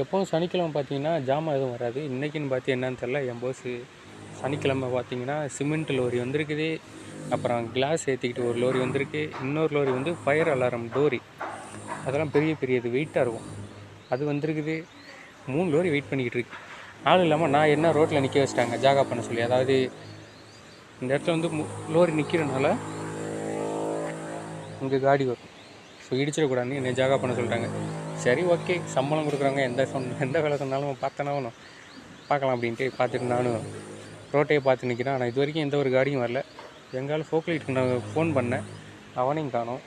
எப்போவும் சனிக்கிழமை பார்த்தீங்கன்னா ஜாமான் எதுவும் வராது. இன்றைக்கின்னு பார்த்து என்னன்னு தெரில, என் போஸு சனிக்கிழமை பார்த்தீங்கன்னா சிமெண்ட் லோரி வந்திருக்குது. அப்புறம் கிளாஸ் ஏற்றிக்கிட்டு ஒரு லோரி வந்திருக்கு. இன்னொரு லோரி வந்து ஃபயர் அலாரம் டோரி, அதெல்லாம் பெரிய பெரியது வெயிட்டாக இருக்கும், அது வந்திருக்குது. 3 லோரி வெயிட் பண்ணிக்கிட்டு இருக்கு. ஆள் இல்லாமல் நான் என்ன ரோட்டில் நிற்க வச்சிட்டாங்க ஜாகா பண்ண சொல்லி. அதாவது இந்த இடத்துல வந்து லோரி நிற்கிறனால இங்கே காடி வரும். ஸோ இடிச்சிடக்கூடாதுன்னு என்னை ஜாகா பண்ண சொல்லிட்டாங்க. சரி ஓகே, சம்பளம் கொடுக்குறாங்க, எந்த வேலை சொன்னாலும் பார்த்தானே ஆகணும், பார்க்கலாம் அப்படின்ட்டு பார்த்துட்டு நானும் ரோட்டையே பார்த்து நிற்கிறேன். ஆனால் இது வரைக்கும் எந்த ஒரு காடியும் வரல. எங்காலும் ஃபோக்லைட்டுக்கு நான் ஃபோன் பண்ணேன், அவனையும் காணோம்.